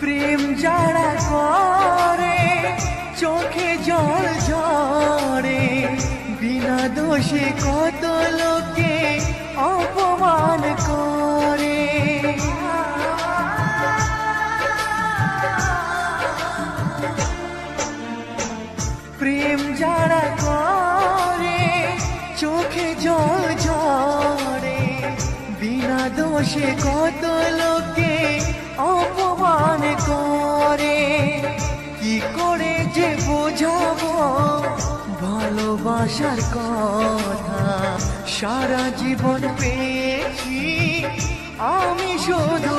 প্রেম যারা করে চোখে জল ঝরে, বিনা দোষে কত লোকে অপমান করে। প্রেম যারা করে চোখে জল ঝরে, বিনা দোষে কত লোকে অপমান করে। কি করে যে বোঝাবো ভালোবাসার কথা, সারা জীবন পেয়েছি আমি শুধু